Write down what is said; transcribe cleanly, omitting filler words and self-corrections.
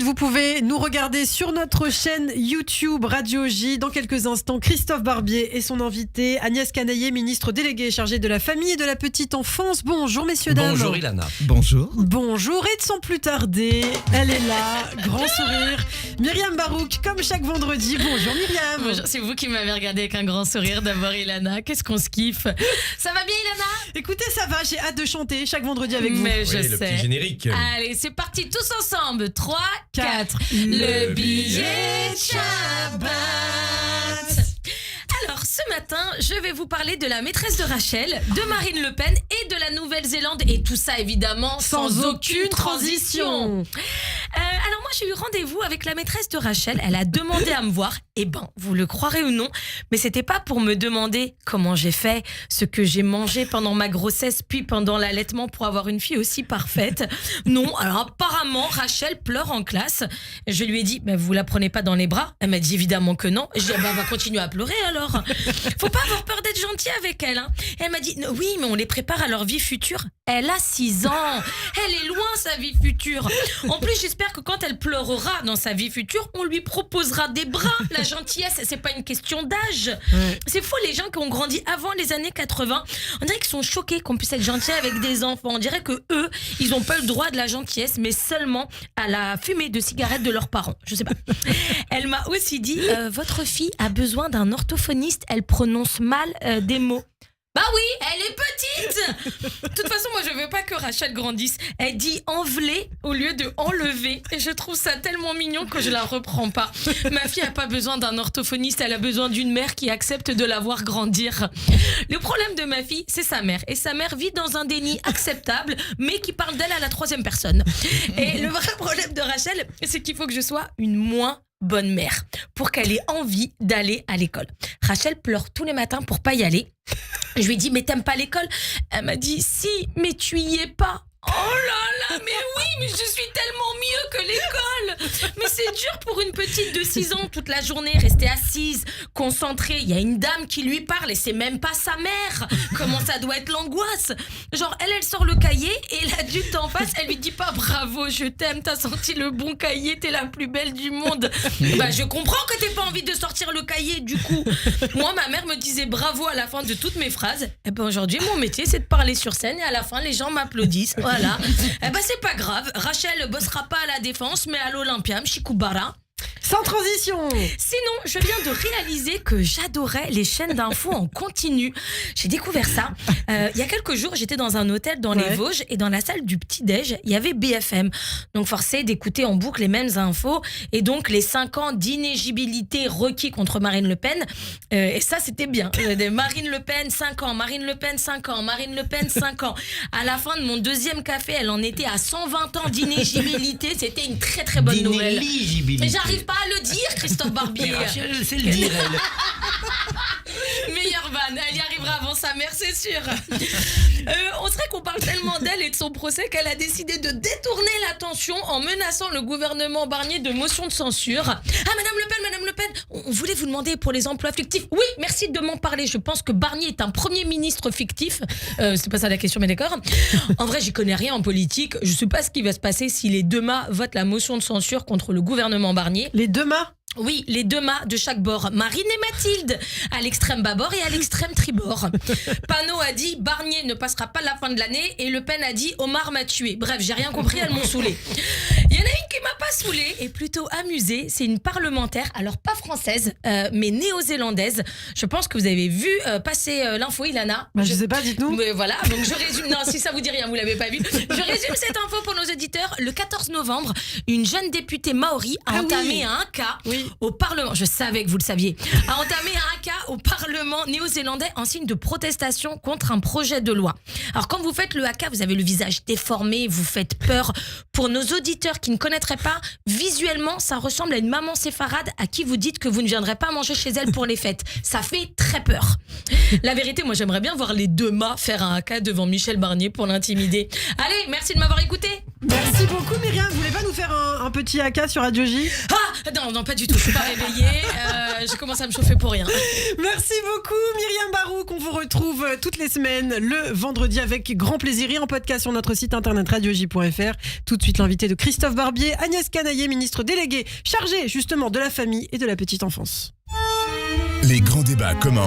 vous pouvez nous regarder sur notre chaîne YouTube Radio J. Dans quelques instants, Christophe Barbier et son invité Agnès Canaillet, ministre déléguée chargée de la famille et de la petite enfance. Bonjour messieurs, dames. Bonjour Ilana. Bonjour. Bonjour, et sans plus tarder, elle est là, grand sourire. Myriam Barouk, comme chaque vendredi. Bonjour Myriam. Bonjour, c'est vous qui m'avez regardé avec un grand sourire d'abord, Ilana. Qu'est-ce qu'on se kiffe. Ça va bien, Ilana? Écoutez, ça va, j'ai hâte de chanter chaque vendredi avec vous. Mais je Oui, sais. le petit générique. Allez, c'est parti tous ensemble. 3, 4. Le billet de Shabbat. Alors, ce matin, je vais vous parler de la maîtresse de Rachel, de Marine Le Pen et de la Nouvelle-Zélande. Et tout ça, évidemment, sans aucune transition. Alors moi, j'ai eu rendez-vous avec la maîtresse de Rachel. Elle a demandé à me voir. Eh ben, vous le croirez ou non, mais c'était pas pour me demander comment j'ai fait, ce que j'ai mangé pendant ma grossesse, puis pendant l'allaitement pour avoir une fille aussi parfaite. Non, alors apparemment, Rachel pleure en classe. Je lui ai dit, mais vous la prenez pas dans les bras? Elle m'a dit évidemment que non. J'ai dit, elle va continuer à pleurer alors. Faut pas avoir peur d'être gentil avec elle. Hein. Elle m'a dit, oui, mais on les prépare à leur vie future. Elle a 6 ans. Elle est loin, sa vie future. En plus, j'espère que quand elle pleurera dans sa vie future, on lui proposera des bras. La gentillesse, c'est pas une question d'âge. Ouais. C'est faux, les gens qui ont grandi avant les années 80, on dirait qu'ils sont choqués qu'on puisse être gentil avec des enfants. On dirait que eux, ils ont pas le droit de la gentillesse, mais seulement à la fumée de cigarettes de leurs parents. Je sais pas. Elle m'a aussi dit, votre fille a besoin d'un orthophoniste, elle prononce mal des mots. Bah oui, elle est petite. De toute façon, moi, je veux pas que Rachel grandisse. Elle dit enveler au lieu de enlever. Et je trouve ça tellement mignon que je la reprends pas. Ma fille a pas besoin d'un orthophoniste, elle a besoin d'une mère qui accepte de la voir grandir. Le problème de ma fille, c'est sa mère. Et sa mère vit dans un déni acceptable, mais qui parle d'elle à la 3e personne. Et le vrai problème de Rachel, c'est qu'il faut que je sois une moins bonne mère pour qu'elle ait envie d'aller à l'école. Rachel pleure tous les matins pour pas y aller. Je lui ai dit, mais t'aimes pas l'école? Elle m'a dit, si, mais tu y es pas. Oh là là, mais oui, mais je suis tellement mieux que l'école. Mais c'est dur pour une petite de 6 ans, toute la journée, rester assise, concentrée. Il y a une dame qui lui parle et c'est même pas sa mère. Comment ça doit être l'angoisse. Genre, elle sort le cahier et l'adulte en face, elle lui dit pas bravo, je t'aime, t'as sorti le bon cahier, t'es la plus belle du monde. Bah, je comprends que t'aies pas envie de sortir le cahier, du coup. Moi, ma mère me disait bravo à la fin de toutes mes phrases. Et ben aujourd'hui, mon métier, c'est de parler sur scène et à la fin, les gens m'applaudissent. Voilà. Eh ben c'est pas grave. Rachel bossera pas à la Défense, mais à l'Olympia, Mchikoubara. Sans transition. Sinon, je viens de réaliser que j'adorais les chaînes d'infos en continu. J'ai découvert ça. Il y a quelques jours, j'étais dans un hôtel dans les Vosges et dans la salle du petit-déj, il y avait BFM. Donc, forcé d'écouter en boucle les mêmes infos et donc les 5 ans d'inéligibilité requis contre Marine Le Pen. Et ça, c'était bien. Marine Le Pen, 5 ans. Marine Le Pen, 5 ans. Marine Le Pen, 5 ans. À la fin de mon 2e café, elle en était à 120 ans d'inéligibilité. C'était une très, très bonne nouvelle. Mais j'arrive pas à le dire, Christophe Barbier. Rachel, c'est le dire, elle. Meilleure vanne, elle y arrivera avant sa mère, c'est sûr. On serait qu'on parle tellement d'elle et de son procès qu'elle a décidé de détourner l'attention en menaçant le gouvernement Barnier de motion de censure. Ah, Madame Le Pen, on voulait vous demander pour les emplois fictifs. Oui, merci de m'en parler. Je pense que Barnier est un premier ministre fictif. C'est pas ça la question, mais d'accord. En vrai, j'y connais rien en politique. Je sais pas ce qui va se passer si les 2 mâts votent la motion de censure contre le gouvernement Barnier. Les 2 mâts? Oui, les 2 mâts de chaque bord. Marine et Mathilde, à l'extrême bâbord et à l'extrême tribord. Panot a dit Barnier ne passera pas la fin de l'année et Le Pen a dit Omar m'a tué. Bref, j'ai rien compris, elles m'ont saoulée. Il y en a une qui m'a pas saoulée et plutôt amusée. C'est une parlementaire, alors pas française, mais néo-zélandaise. Je pense que vous avez vu passer l'info, Ilana. Bah, je sais pas, dites-nous. Mais voilà, donc je résume. Non, si ça vous dit rien, vous l'avez pas vu. Je résume cette info pour nos auditeurs. Le 14 novembre, une jeune députée maori a entamé un cas au Parlement. Je savais que vous le saviez. A entamé un cas au Parlement néo-zélandais en signe de protestation contre un projet de loi. Alors quand vous faites le haka, vous avez le visage déformé, vous faites peur. Pour nos auditeurs qui ne connaîtraient pas, visuellement, ça ressemble à une maman séfarade à qui vous dites que vous ne viendrez pas manger chez elle pour les fêtes. Ça fait très peur. La vérité, moi j'aimerais bien voir les 2 mâts faire un haka devant Michel Barnier pour l'intimider. Allez, merci de m'avoir écouté. Merci beaucoup Myriam. Vous voulez pas nous faire un petit haka sur Radio J? Ah non, pas du tout, je suis pas réveillée. Je commence à me chauffer pour rien. Merci beaucoup Myriam Barouk. On vous retrouve toutes les semaines le vendredi avec grand plaisir et en podcast sur notre site internet radioj.fr. Tout de suite l'invité de Christophe Barbier, Agnès Canayer, ministre déléguée chargée justement de la famille et de la petite enfance. Les grands débats commencent.